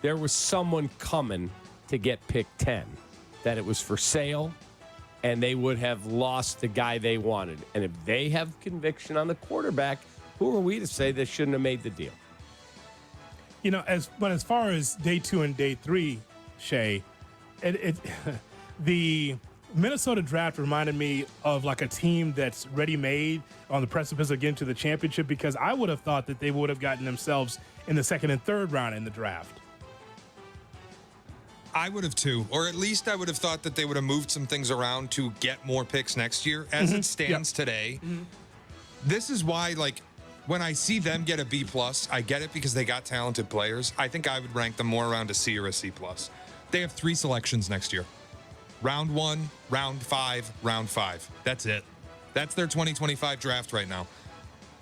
there was someone coming to get pick 10, that it was for sale, and they would have lost the guy they wanted. And if they have conviction on the quarterback, who are we to say they shouldn't have made the deal? You know, as far as day 2 and day 3, Shay, the Minnesota draft reminded me of like a team that's ready-made on the precipice of getting to the championship, because I would have thought that they would have gotten themselves in the 2nd and 3rd round in the draft. I would have too, or at least I would have thought that they would have moved some things around to get more picks next year. As it stands today, this is why, like, when I see them get a B+, I get it because they got talented players. I think I would rank them more around a C or a C+. They have 3 selections next year. Round 1, round 5, round 5. That's it. That's their 2025 draft right now.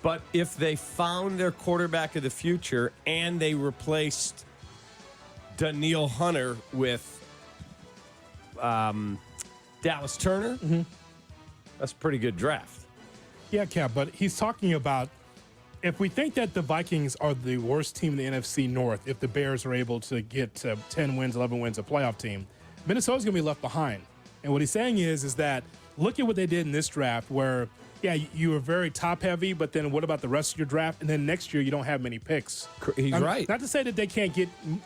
But if they found their quarterback of the future and they replaced Daniil Hunter with Dallas Turner, that's a pretty good draft. Yeah, Cap, but he's talking about, if we think that the Vikings are the worst team in the NFC North, if the Bears are able to get 10 wins, 11 wins, a playoff team, Minnesota's going to be left behind. And what he's saying is that look at what they did in this draft where, yeah, you were very top-heavy, but then what about the rest of your draft? And then next year you don't have many picks. He's right. Not to say that they can't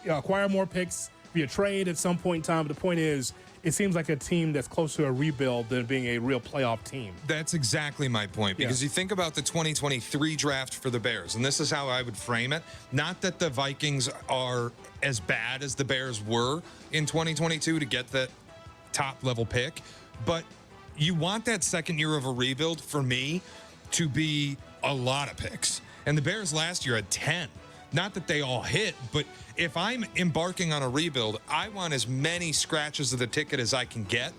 acquire more picks via trade at some point in time, but the point is it seems like a team that's close to a rebuild than being a real playoff team. That's exactly my point, because you think about the 2023 draft for the Bears, and this is how I would frame it. Not that the Vikings are as bad as the Bears were in 2022 to get that top-level pick, but you want that second year of a rebuild, for me, to be a lot of picks. And the Bears last year had 10. Not that they all hit, but if I'm embarking on a rebuild, I want as many scratches of the ticket as I can get.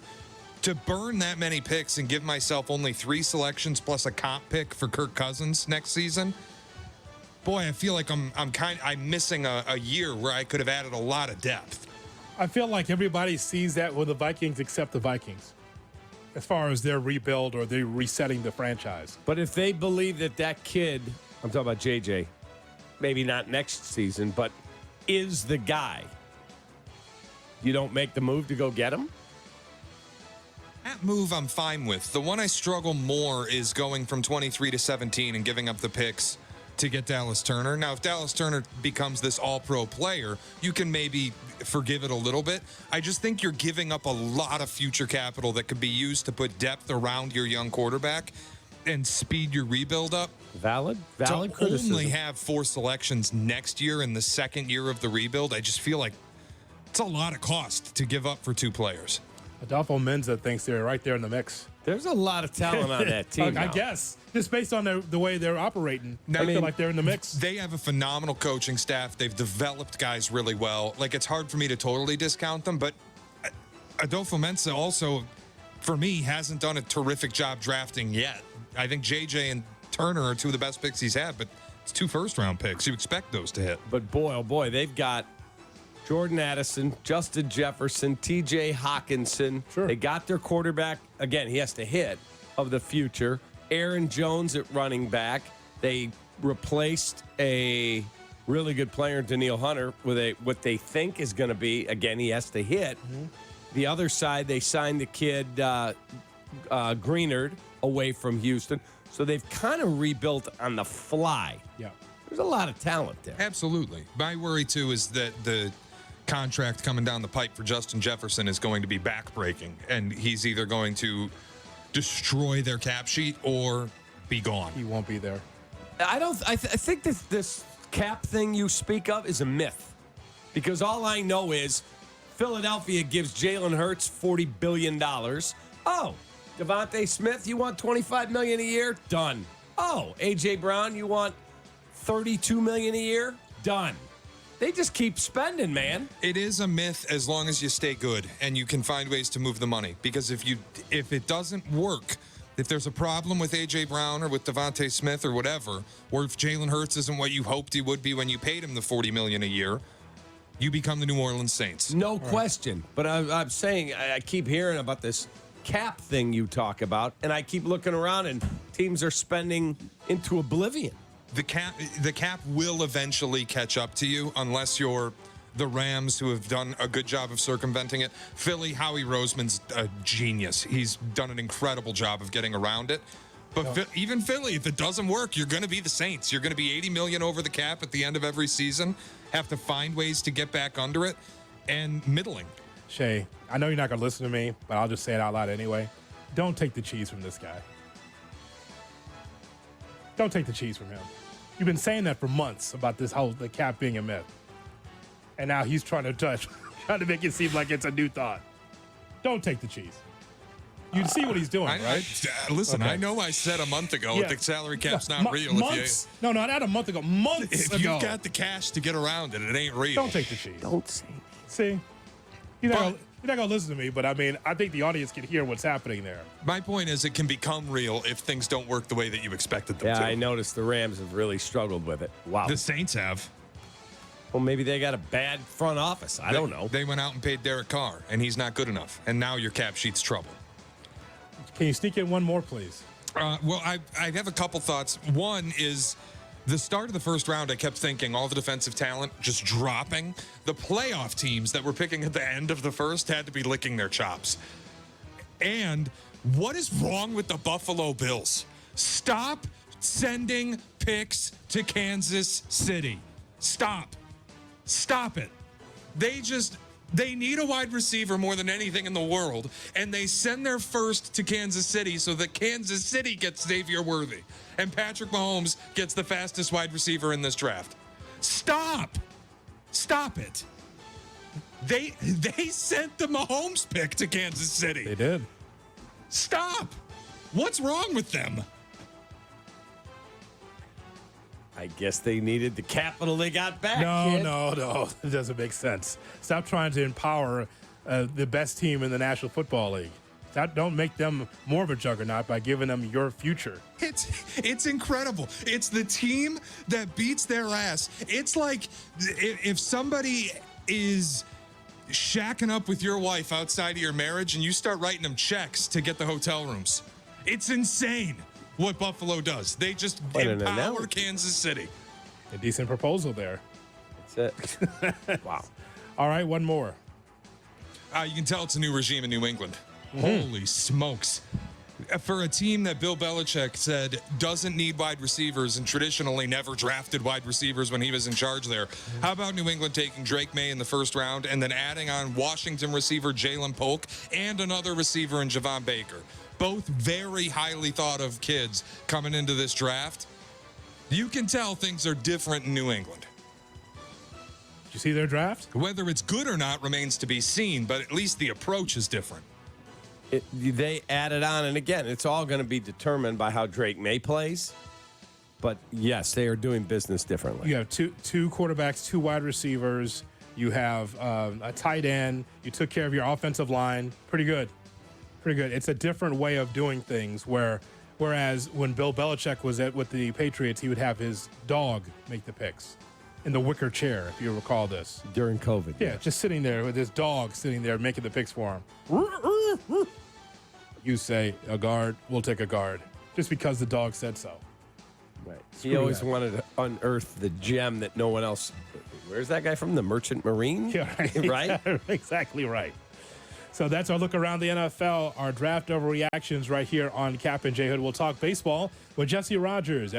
To burn that many picks and give myself only 3 selections plus a comp pick for Kirk Cousins next season, boy, I feel like I'm missing a year where I could have added a lot of depth. I feel like everybody sees that with the Vikings except the Vikings, as far as their rebuild or they're resetting the franchise. But if they believe that kid, I'm talking about JJ, maybe not next season, but is the guy, you don't make the move to go get him? That move I'm fine with. The one I struggle more is going from 23 to 17 and giving up the picks to get Dallas Turner. Now, if Dallas Turner becomes this all-pro player, you can maybe forgive it a little bit. I just think you're giving up a lot of future capital that could be used to put depth around your young quarterback and speed your rebuild up. Valid to criticism. only have 4 selections next year in the second year of the rebuild, I just feel like it's a lot of cost to give up for 2 players. Adolfo Menza thinks they're right there in the mix. There's a lot of talent on that team. I guess, just based on the way they're operating, I feel like they're in the mix. They have a phenomenal coaching staff. They've developed guys really well. Like, it's hard for me to totally discount them, but Adolfo Menza also, for me, hasn't done a terrific job drafting yet. I think JJ and Turner are 2 of the best picks he's had, but it's 2 first-round picks. You expect those to hit. But boy, oh boy, they've got Jordan Addison, Justin Jefferson, TJ Hawkinson. Sure. They got their quarterback. Again, he has to hit of the future. Aaron Jones at running back. They replaced a really good player, Daniil Hunter, with what they think is going to be, again, he has to hit. The other side, they signed the kid Greenard away from Houston. So they've kind of rebuilt on the fly. Yeah. There's a lot of talent there. Absolutely. My worry, too, is that the contract coming down the pipe for Justin Jefferson is going to be backbreaking, and he's either going to destroy their cap sheet or be gone. He won't be there. I think this cap thing you speak of is a myth, because all I know is Philadelphia gives Jalen Hurts $40 billion. Oh, Devontae Smith, you want $25 million a year? Done. Oh, A.J. Brown, you want $32 million a year? Done. They just keep spending, man. It is a myth as long as you stay good and you can find ways to move the money. Because if it doesn't work, if there's a problem with A.J. Brown or with Devontae Smith or whatever, or if Jalen Hurts isn't what you hoped he would be when you paid him the $40 million a year, you become the New Orleans Saints. No question. But I'm saying I keep hearing about this cap thing you talk about, and I keep looking around and teams are spending into oblivion. The cap will eventually catch up to you unless you're the Rams, who have done a good job of circumventing it. Philly, Howie Roseman's a genius. He's done an incredible job of getting around it. But even Philly, if it doesn't work, you're going to be the Saints. You're going to be $80 million over the cap at the end of every season, have to find ways to get back under it, and middling. Shay, I know you're not going to listen to me, but I'll just say it out loud anyway. Don't take the cheese from this guy. Don't take the cheese from him. You've been saying that for months about the cap being a myth. And now he's trying to make it seem like it's a new thought. Don't take the cheese. You see what he's doing, right? Listen, okay. I know I said a month ago the salary cap's not real. Months? No, not a month ago. Months ago. If you've got the cash to get around it, it ain't real. Don't take the cheese. Don't say. See? You're not going to listen to me, but I mean, I think the audience can hear what's happening there. My point is it can become real if things don't work the way that you expected them to. Yeah, I noticed the Rams have really struggled with it. Wow. The Saints have. Well, maybe they got a bad front office. I don't know. They went out and paid Derek Carr, and he's not good enough. And now your cap sheet's trouble. Can you sneak in one more, please? Well, I have a couple thoughts. One is the start of the first round, I kept thinking all the defensive talent just dropping. The playoff teams that were picking at the end of the first had to be licking their chops. And what is wrong with the Buffalo Bills? Stop sending picks to Kansas City. Stop it. They need a wide receiver more than anything in the world, and they send their first to Kansas City so that Kansas City gets Xavier Worthy, and Patrick Mahomes gets the fastest wide receiver in this draft. Stop it. They sent the Mahomes pick to Kansas City. They did. Stop. What's wrong with them? I guess they needed the capital they got back. No. It doesn't make sense. Stop trying to empower the best team in the National Football League. Don't make them more of a juggernaut by giving them your future. It's incredible. It's the team that beats their ass. It's like if somebody is shacking up with your wife outside of your marriage and you start writing them checks to get the hotel rooms. It's insane what Buffalo does. They just empower Kansas City. A decent proposal there. That's it. Wow. All right, one more. You can tell it's a new regime in New England. Holy smokes. For a team that Bill Belichick said doesn't need wide receivers and traditionally never drafted wide receivers when he was in charge there, how about New England taking Drake May in the first round and then adding on Washington receiver Jalen Polk and another receiver in Javon Baker? Both very highly thought of kids coming into this draft. You can tell things are different in New England. Did you see their draft? Whether it's good or not remains to be seen, but at least the approach is different. They added on, and again, it's all going to be determined by how Drake May plays. But yes, they are doing business differently. You have two quarterbacks, two wide receivers. You have a tight end. You took care of your offensive line. Pretty good. It's a different way of doing things. Whereas when Bill Belichick was with the Patriots, he would have his dog make the picks in the wicker chair, if you recall this. During COVID. Yeah, just sitting there with his dog sitting there making the picks for him. You say, a guard, we'll take a guard, just because the dog said so. Right. He always wanted to unearth the gem that no one else. Where's that guy from? The Merchant Marine? Yeah, right? Exactly right. So that's our look around the NFL, our draft overreactions right here on Cap and J Hood. We'll talk baseball with Jesse Rogers.